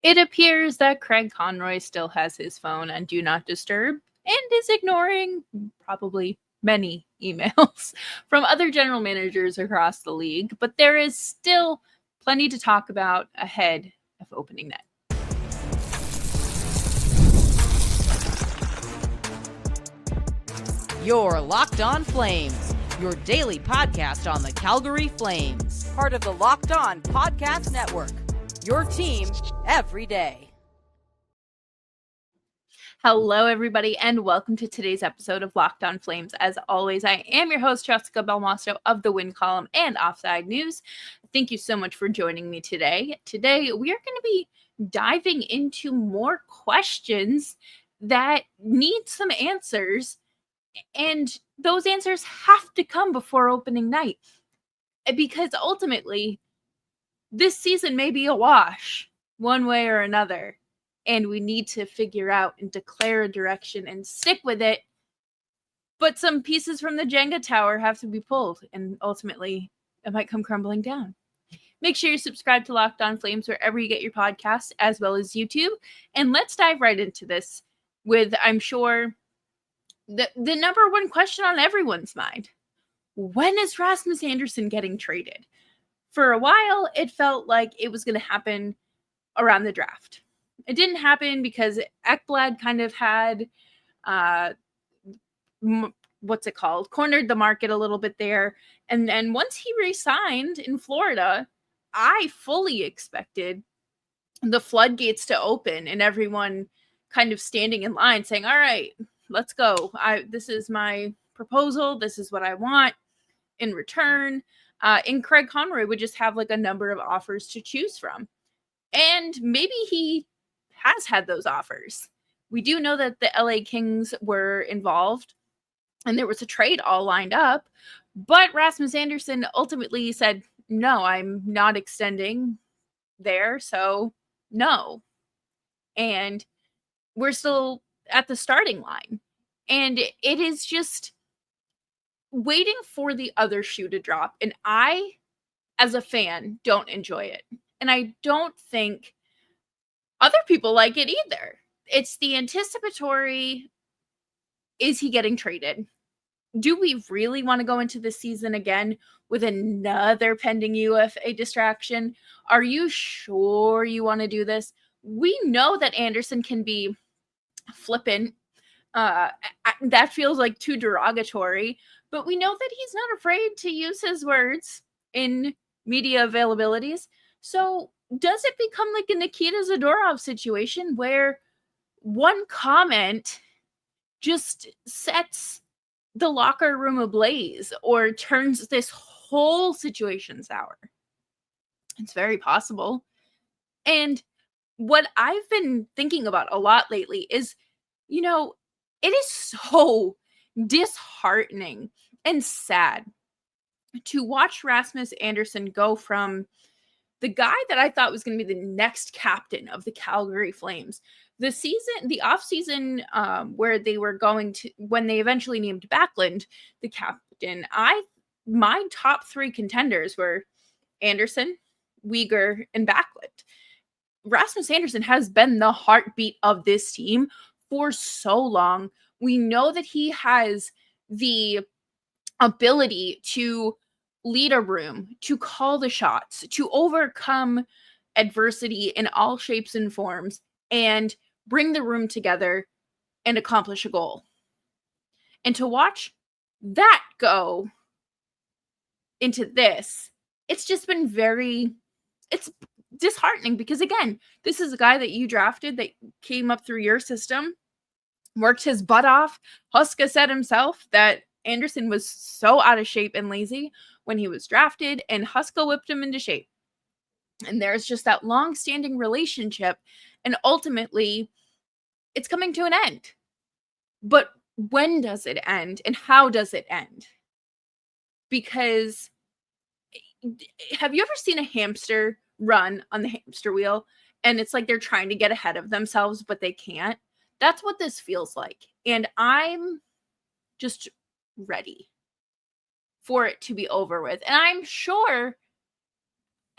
It appears that Craig Conroy still has his phone on Do Not Disturb and is ignoring probably many emails from other general managers across the league, but there is still plenty to talk about ahead of opening night. You're Locked On Flames, your daily podcast on the Calgary Flames. Part of the Locked On Podcast Network, your team every day. Hello, everybody, and welcome to today's episode of Locked On Flames. As always, I am your host, Jessica Belmosto of the Win Column and Offside News. Thank you so much for joining me today. Today, we are going to be diving into more questions that need some answers, and those answers have to come before opening night, because ultimately, this season may be a wash one way or another. And we need to figure out and declare a direction and stick with it. But some pieces from the Jenga tower have to be pulled, and ultimately it might come crumbling down. Make sure you subscribe to Locked On Flames wherever you get your podcasts, as well as YouTube. And let's dive right into this with, I'm sure, the number one question on everyone's mind. When is Rasmus Andersson getting traded? For a while, it felt like it was going to happen around the draft. It didn't happen because Ekblad kind of had, cornered the market a little bit there. And then once he re-signed in Florida, I fully expected the floodgates to open and everyone kind of standing in line saying, all right, let's go. This is my proposal. This is what I want in return. And Craig Conroy would just have like a number of offers to choose from. And maybe he has had those offers. We do know that the LA Kings were involved and there was a trade all lined up, but Rasmus Andersson ultimately said, no, I'm not extending there, so no. And we're still at the starting line. And it is just waiting for the other shoe to drop. And I, as a fan, don't enjoy it. And I don't think other people like it either. It's the anticipatory, is he getting traded? Do we really want to go into the season again with another pending UFA distraction? Are you sure you want to do this? We know that Andersson can be flippant. That feels like too derogatory, but we know that he's not afraid to use his words in media availabilities. So does it become like a Nikita Zadorov situation where one comment just sets the locker room ablaze or turns this whole situation sour? It's very possible. And what I've been thinking about a lot lately is, it is so disheartening and sad to watch Rasmus Andersson go from the guy that I thought was going to be the next captain of the Calgary Flames. The offseason where they were going to, when they eventually named Backlund the captain, my top three contenders were Andersson, Weegar, and Backlund. Rasmus Andersson has been the heartbeat of this team for so long. We know that he has the ability to lead a room, to call the shots, to overcome adversity in all shapes and forms, and bring the room together and accomplish a goal. And to watch that go into this, it's just been it's disheartening because, again, this is a guy that you drafted that came up through your system, worked his butt off. Huska said himself that Andersson was so out of shape and lazy when he was drafted, and Huska whipped him into shape. And there's just that long-standing relationship, and ultimately, it's coming to an end. But when does it end, and how does it end? Because have you ever seen a hamster run on the hamster wheel, and it's like they're trying to get ahead of themselves, but they can't? That's what this feels like. And I'm just ready for it to be over with. And I'm sure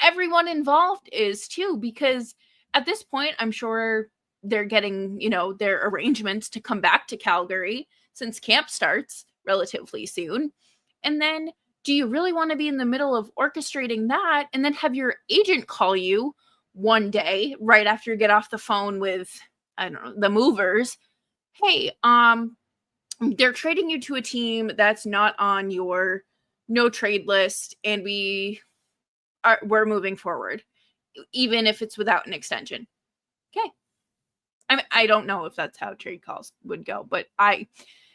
everyone involved is too, because at this point, I'm sure they're getting, their arrangements to come back to Calgary since camp starts relatively soon. And then do you really want to be in the middle of orchestrating that and then have your agent call you one day right after you get off the phone with, I don't know, the movers? Hey, they're trading you to a team that's not on your no trade list, and we're moving forward, even if it's without an extension. Okay. I don't know if that's how trade calls would go, but I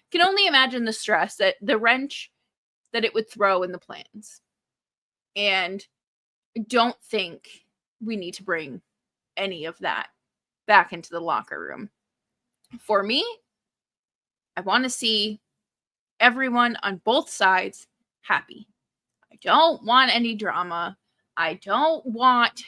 can only imagine the stress, that the wrench that it would throw in the plans. And I don't think we need to bring any of that back into the locker room. For me, I want to see everyone on both sides happy. I don't want any drama. I don't want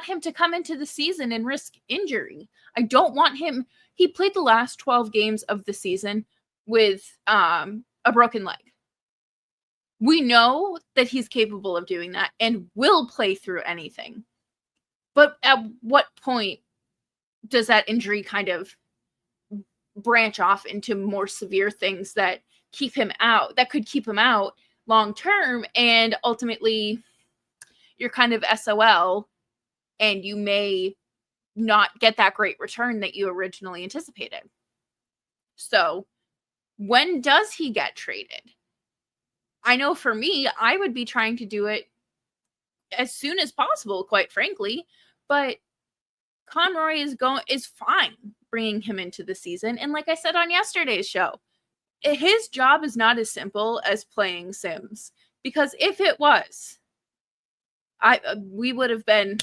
him to come into the season and risk injury. I don't want him. He played the last 12 games of the season with a broken leg. We know that he's capable of doing that and will play through anything. But at what point does that injury kind of branch off into more severe things that could keep him out long term, and ultimately you're kind of SOL and you may not get that great return that you originally anticipated. So when does he get traded? I know for me, I would be trying to do it as soon as possible, quite frankly, but Conroy is fine bringing him into the season. And like I said on yesterday's show, his job is not as simple as playing Sims, because if it was, we would have been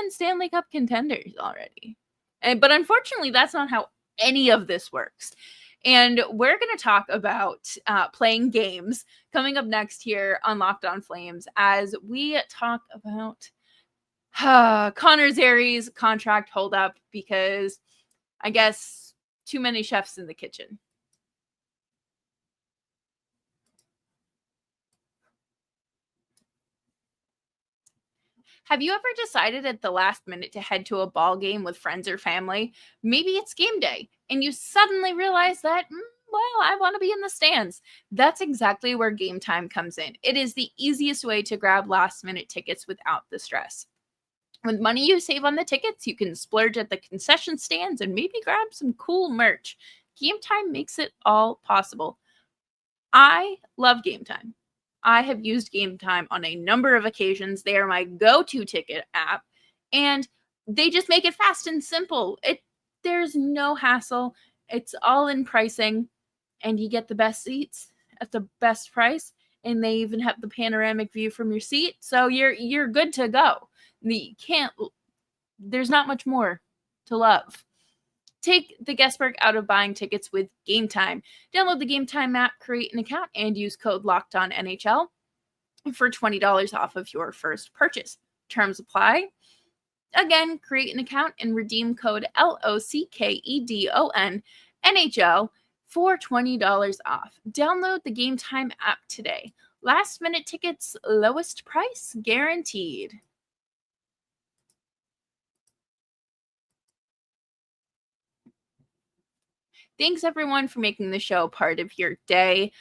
Stanley Cup contenders already. But unfortunately, that's not how any of this works. And we're going to talk about playing games coming up next here on Locked On Flames as we talk about Connor Zary's contract holdup, because I guess too many chefs in the kitchen. Have you ever decided at the last minute to head to a ball game with friends or family? Maybe it's game day and you suddenly realize that, I want to be in the stands. That's exactly where Game Time comes in. It is the easiest way to grab last minute tickets without the stress. With money you save on the tickets, you can splurge at the concession stands and maybe grab some cool merch. Game Time makes it all possible. I love Game Time. I have used Game Time on a number of occasions. They are my go-to ticket app, and they just make it fast and simple. There's no hassle. It's all in pricing, and you get the best seats at the best price, and they even have the panoramic view from your seat, so you're good to go. There's not much more to love. Take the guesswork out of buying tickets with Game Time. Download the Game Time app, create an account, and use code LOCKEDONNHL for $20 off of your first purchase. Terms apply. Again, create an account and redeem code LOCKEDONNHL for $20 off. Download the Game Time app today. Last minute tickets, lowest price guaranteed. Thanks, everyone, for making the show part of your day.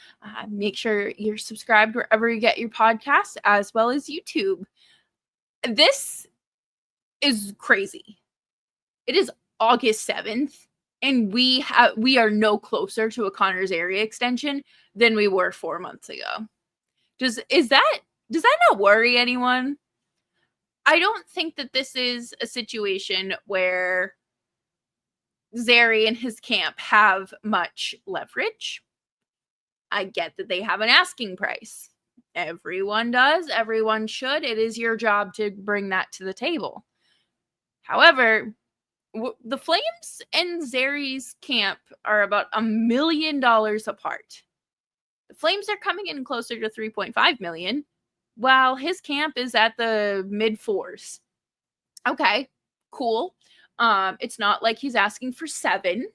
Make sure you're subscribed wherever you get your podcasts, as well as YouTube. This is crazy. It is August 7th, and we are no closer to a Connor Zary extension than we were 4 months ago. Does that not worry anyone? I don't think that this is a situation where Zary and his camp have much leverage. I get that they have an asking price. Everyone does. Everyone should. It is your job to bring that to the table. However, the Flames and Zary's camp are about $1 million apart. The Flames are coming in closer to $3.5 million, while his camp is at the mid fours. Okay, cool. It's not like he's asking for 7.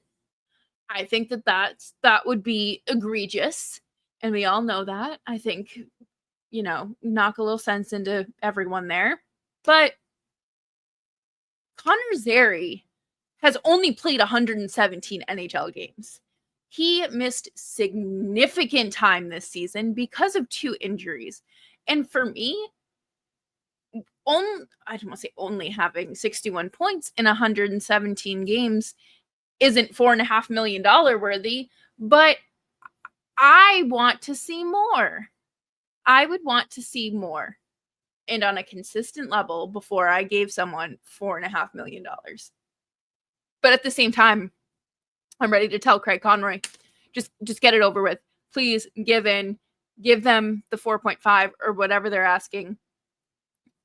I think that would be egregious, and we all know that. I think, knock a little sense into everyone there. But Connor Zary has only played 117 NHL games. He missed significant time this season because of 2 injuries. And for me, I don't want to say only having 61 points in 117 games isn't $4.5 million worthy, but I want to see more. I would want to see more and on a consistent level before I gave someone $4.5 million. But at the same time, I'm ready to tell Craig Conroy, just get it over with. Please give them the 4.5 or whatever they're asking.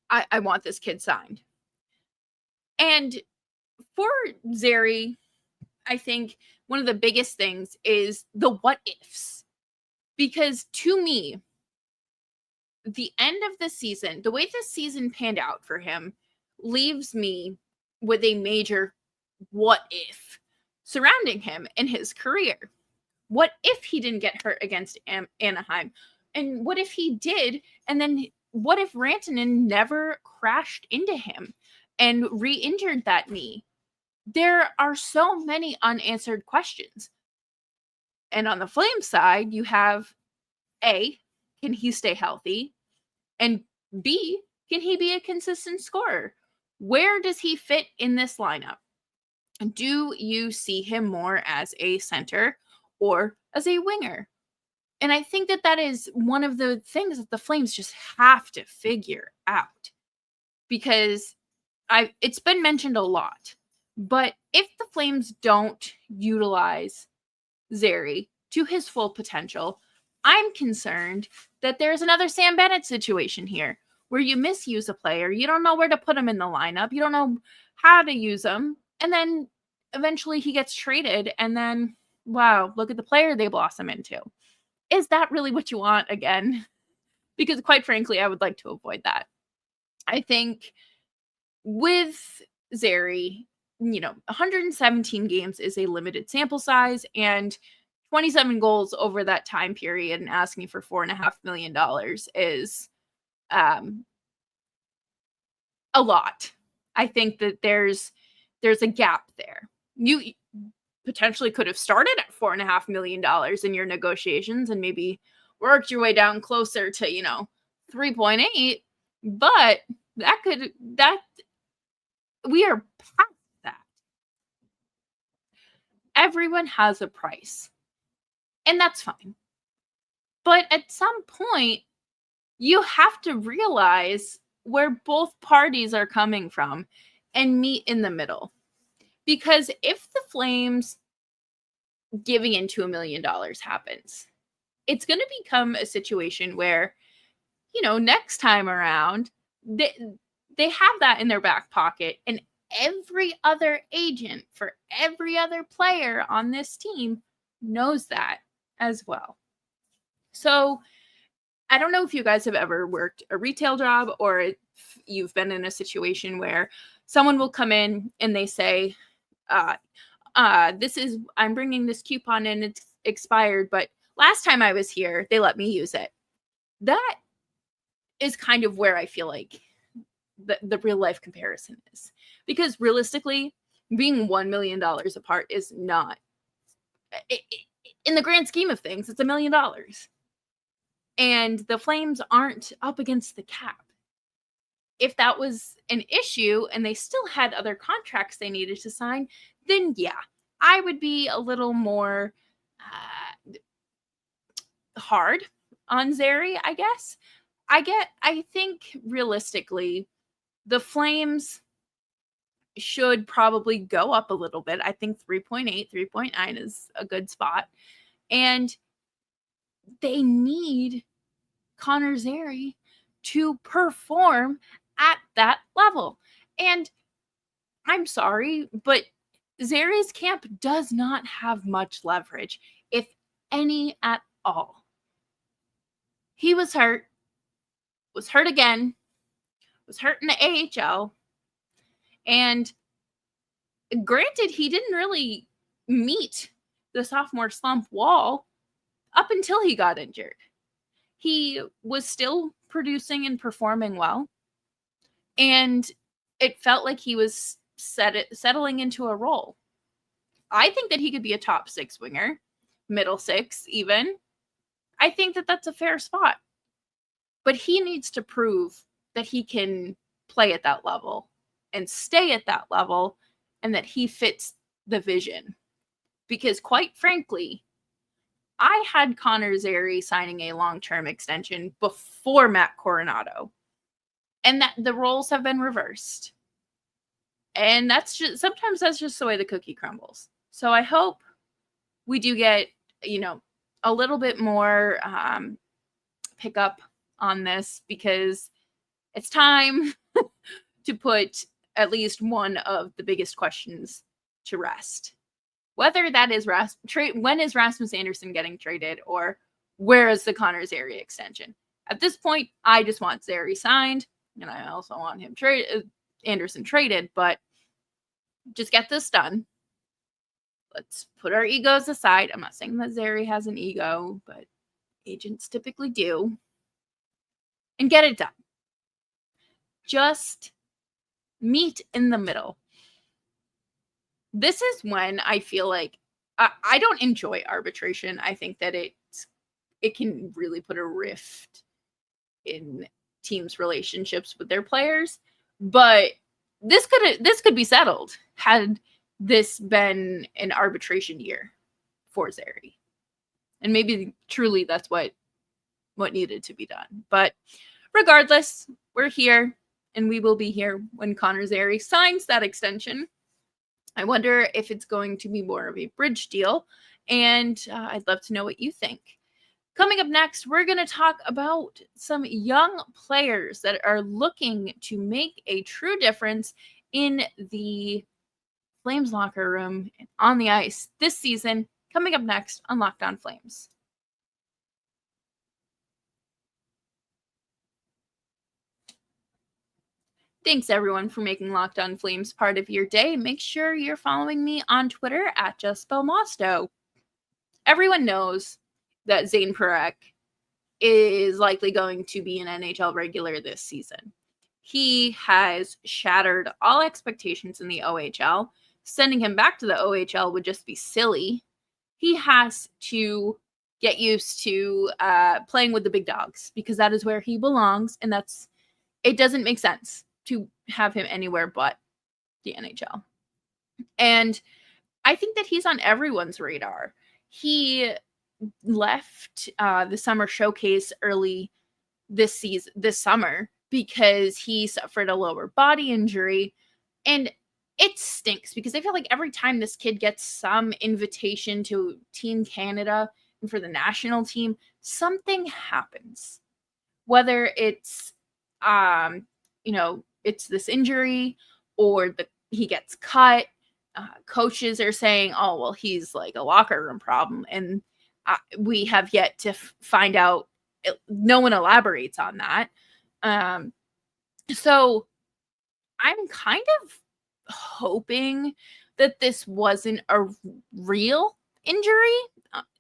I want this kid signed. And for Zary, I think one of the biggest things is the what ifs. Because to me, the end of the season, the way this season panned out for him, leaves me with a major what if surrounding him in his career. What if he didn't get hurt against Anaheim? And what if he did? And then what if Rantanen never crashed into him and re-injured that knee? There are so many unanswered questions. And on the Flames side, you have A, can he stay healthy? And B, can he be a consistent scorer? Where does he fit in this lineup? Do you see him more as a center or as a winger? And I think that is one of the things that the Flames just have to figure out. Because it's been mentioned a lot. But if the Flames don't utilize Zary to his full potential, I'm concerned that there's another Sam Bennett situation here where you misuse a player. You don't know where to put him in the lineup. You don't know how to use him. And then eventually he gets traded. And then, wow, look at the player they blossom into. Is that really what you want again? Because quite frankly, I would like to avoid that. I think with Zary, 117 games is a limited sample size, and 27 goals over that time period and asking for $4.5 million is a lot. I think that there's a gap there. You potentially could have started at $4.5 million in your negotiations and maybe worked your way down closer to, 3.8, but we are past that. Everyone has a price. And that's fine. But at some point, you have to realize where both parties are coming from and meet in the middle. Because if the Flames giving into $1 million happens, it's going to become a situation where, next time around, they have that in their back pocket, and every other agent for every other player on this team knows that as well. So I don't know if you guys have ever worked a retail job or if you've been in a situation where someone will come in and they say, I'm bringing this coupon in, it's expired, but last time I was here, they let me use it. That is kind of where I feel like the real life comparison is. Because realistically, being $1 million apart is not, in the grand scheme of things, it's $1 million. And the Flames aren't up against the cap. If that was an issue and they still had other contracts they needed to sign, then yeah, I would be a little more hard on Zary, I guess. I think realistically, the Flames should probably go up a little bit. I think 3.8, 3.9 is a good spot. And they need Connor Zary to perform at that level. And I'm sorry, but Zary's camp does not have much leverage, if any at all. He was hurt again, was hurt in the AHL, and granted, he didn't really meet the sophomore slump wall up until he got injured. He was still producing and performing well, and it felt like he was settling into a role. I think that he could be a top 6 winger, middle 6 even. I think that that's a fair spot. But he needs to prove that he can play at that level and stay at that level and that he fits the vision. Because quite frankly, I had Connor Zary signing a long-term extension before Matt Coronato. And that the roles have been reversed. And sometimes that's just the way the cookie crumbles. So I hope we do get, a little bit more pickup on this, because it's time to put at least one of the biggest questions to rest. Whether that is when is Rasmus Andersson getting traded, or where is the Connor Zary extension? At this point, I just want Zary signed, and I also want him Andersson traded, but just get this done. Let's put our egos aside. I'm not saying that Zary has an ego, but agents typically do. And get it done. Just meet in the middle. This is when I feel like I don't enjoy arbitration. I think that it can really put a rift in teams' relationships with their players. But this could be settled had this been an arbitration year for Zary. And maybe truly that's what needed to be done. But regardless, we're here, and we will be here when Connor Zary signs that extension. I wonder if it's going to be more of a bridge deal, and I'd love to know what you think. Coming up next, we're going to talk about some young players that are looking to make a true difference in the Flames locker room and on the ice this season. Coming up next on Locked On Flames. Thanks, everyone, for making Locked On Flames part of your day. Make sure you're following me on Twitter at @JustBelmosto. Everyone knows that Zayne Parekh is likely going to be an NHL regular this season. He has shattered all expectations in the OHL. Sending him back to the OHL would just be silly. He has to get used to playing with the big dogs, because that is where he belongs, and it doesn't make sense to have him anywhere but the NHL. And I think that he's on everyone's radar. He left the summer showcase early this summer because he suffered a lower body injury. And it stinks, because I feel like every time this kid gets some invitation to Team Canada and for the national team, something happens. Whether it's it's this injury, or he gets cut. Coaches are saying, oh, well, he's like a locker room problem. And we have yet to find out. No one elaborates on that. So I'm kind of hoping that this wasn't a real injury,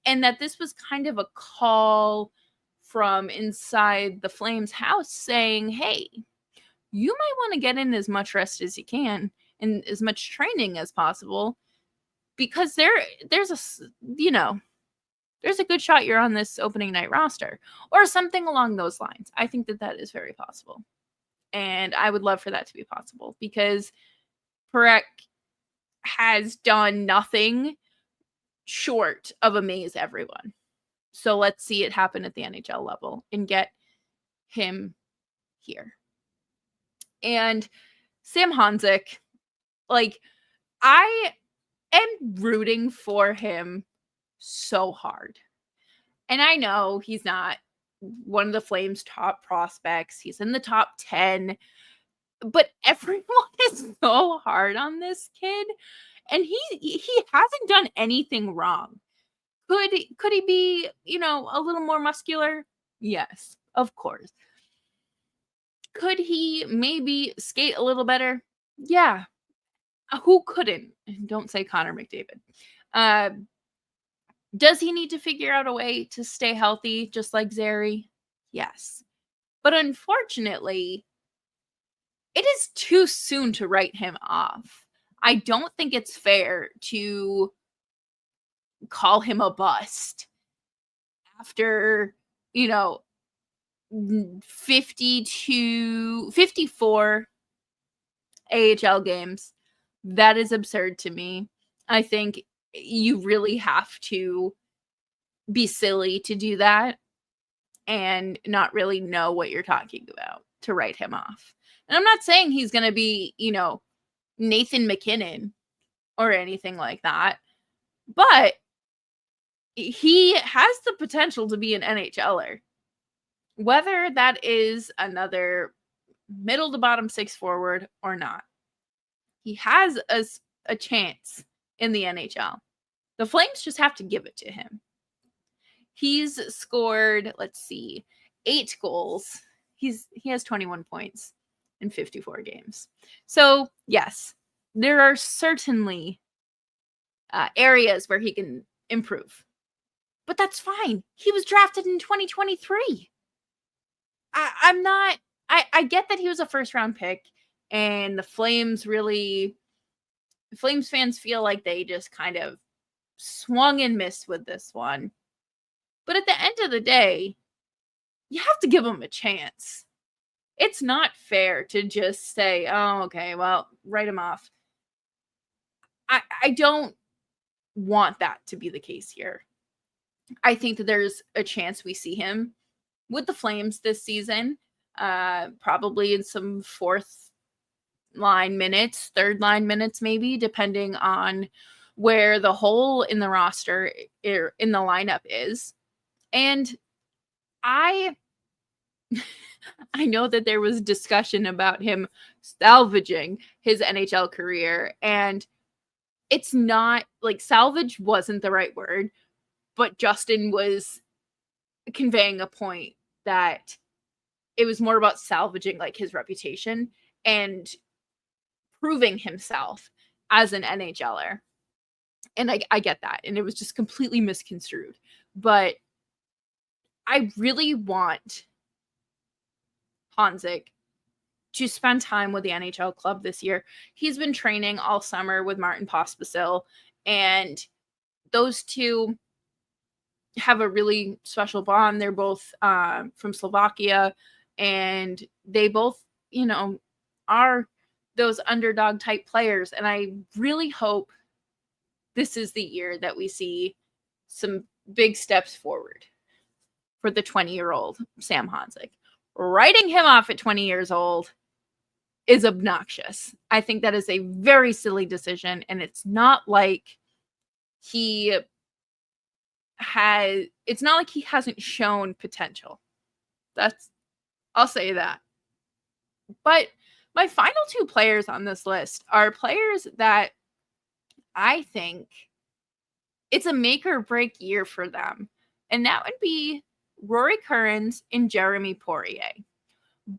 and that this was kind of a call from inside the Flames house saying, hey, you might want to get in as much rest as you can and as much training as possible, because there's a good shot you're on this opening night roster, or something along those lines. I think that is very possible. And I would love for that to be possible, because Parekh has done nothing short of amaze everyone. So let's see it happen at the NHL level and get him here. And Sam Honzek, I am rooting for him so hard. And I know he's not one of the Flames' top prospects. He's in the top 10. But everyone is so hard on this kid. And he hasn't done anything wrong. Could he be, a little more muscular? Yes, of course. Could he maybe skate a little better? Yeah. Who couldn't? Don't say Connor McDavid. Does he need to figure out a way to stay healthy, just like Zary? Yes. But unfortunately, it is too soon to write him off. I don't think it's fair to call him a bust after, 54 AHL games. That is absurd to me. I think you really have to be silly to do that and not really know what you're talking about to write him off. And I'm not saying he's going to be, Nathan McKinnon or anything like that, but he has the potential to be an NHLer. Whether that is another middle to bottom six forward or not, he has a chance in the NHL. The Flames just have to give it to him. He's scored, 8 goals. He has 21 points in 54 games. So, yes, there are certainly areas where he can improve. But that's fine. He was drafted in 2023. I get that he was a first-round pick, and the Flames fans feel like they just kind of swung and missed with this one. But at the end of the day, you have to give him a chance. It's not fair to just say, oh, okay, well, write him off. I don't want that to be the case here. I think that there's a chance we see him with the Flames this season, probably in some fourth line minutes, third line minutes, maybe, depending on where the hole in the roster in the lineup is. And I know that there was discussion about him salvaging his NHL career, and it's not like salvage wasn't the right word, but Justin was conveying a point that it was more about salvaging like his reputation and proving himself as an NHLer. And I get that. And it was just completely misconstrued. But I really want Honzek to spend time with the NHL club this year. He's been training all summer with Martin Pospisil, and those two have a really special bond. They're both from Slovakia, and they both, are those underdog type players. And I really hope this is the year that we see some big steps forward for the 20-year-old Sam Honzek. Writing him off at 20 years old is obnoxious. I think that is a very silly decision, and it's not like he hasn't shown potential. I'll say that. But my final 2 players on this list are players that I think it's a make or break year for them. And that would be Rory Kerins and Jeremie Porier.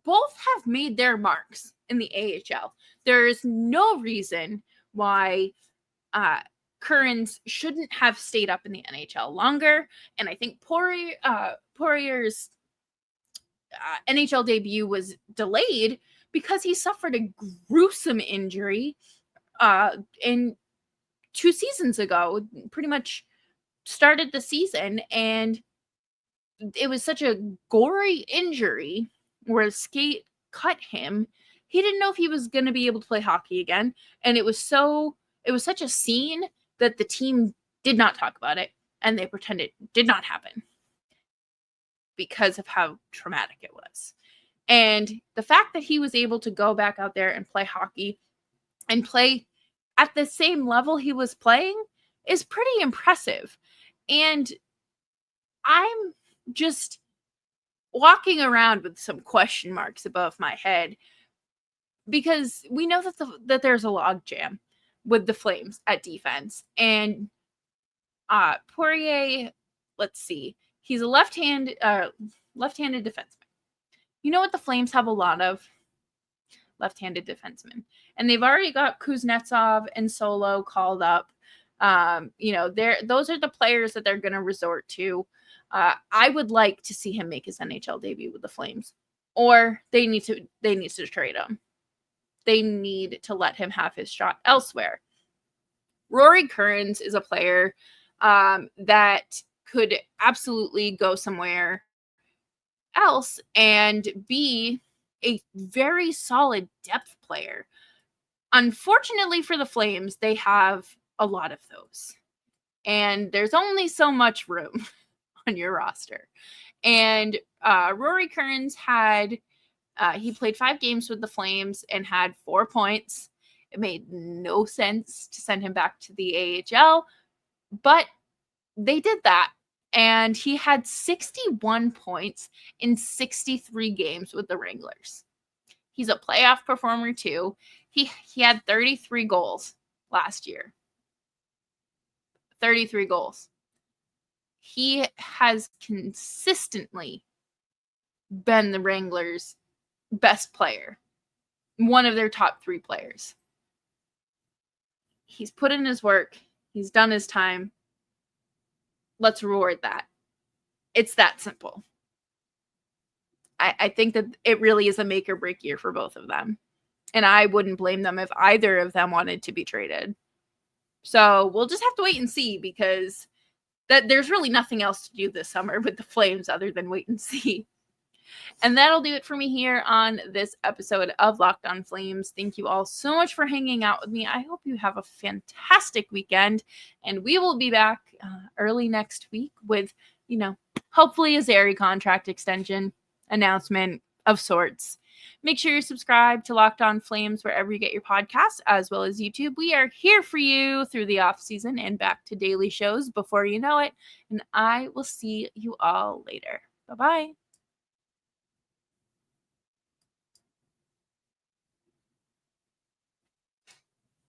Both have made their marks in the AHL. There is no reason why Kerins shouldn't have stayed up in the NHL longer. And I think Porier's NHL debut was delayed because he suffered a gruesome injury in 2 seasons ago, pretty much started the season, and it was such a gory injury where a skate cut him. He didn't know if he was going to be able to play hockey again, and it was such a scene that the team did not talk about it, and they pretended it did not happen because of how traumatic it was. And the fact that he was able to go back out there and play hockey and play at the same level he was playing is pretty impressive. And I'm just walking around with some question marks above my head because we know that there's a logjam with the Flames at defense. And Porier, let's see, he's a left-handed defenseman. You know what the Flames have a lot of? Left-handed defensemen. And they've already got Kuznetsov and Solo called up. Those are the players that they're going to resort to. I would like to see him make his NHL debut with the Flames, or they need to trade him. they need to let him have his shot elsewhere. Rory Kerins is a player that could absolutely go somewhere else and be a very solid depth player. Unfortunately for the Flames, they have a lot of those. And there's only so much room on your roster. And Rory Kerins he played 5 games with the Flames and had 4 points. It made no sense to send him back to the AHL, but they did that. And he had 61 points in 63 games with the Wranglers. He's a playoff performer too. He had 33 goals last year. 33 goals. He has consistently been the Wranglers' best player. One of their top 3 players. He's put in his work. He's done his time. Let's reward that. It's that simple. I think that it really is a make or break year for both of them. And I wouldn't blame them if either of them wanted to be traded. So we'll just have to wait and see, because there's really nothing else to do this summer with the Flames other than wait and see. And that'll do it for me here on this episode of Locked On Flames. Thank you all so much for hanging out with me. I hope you have a fantastic weekend, and we will be back early next week with, hopefully a Zary contract extension announcement of sorts. Make sure you subscribe to Locked On Flames wherever you get your podcasts, as well as YouTube. We are here for you through the off season and back to daily shows before you know it. And I will see you all later. Bye-bye.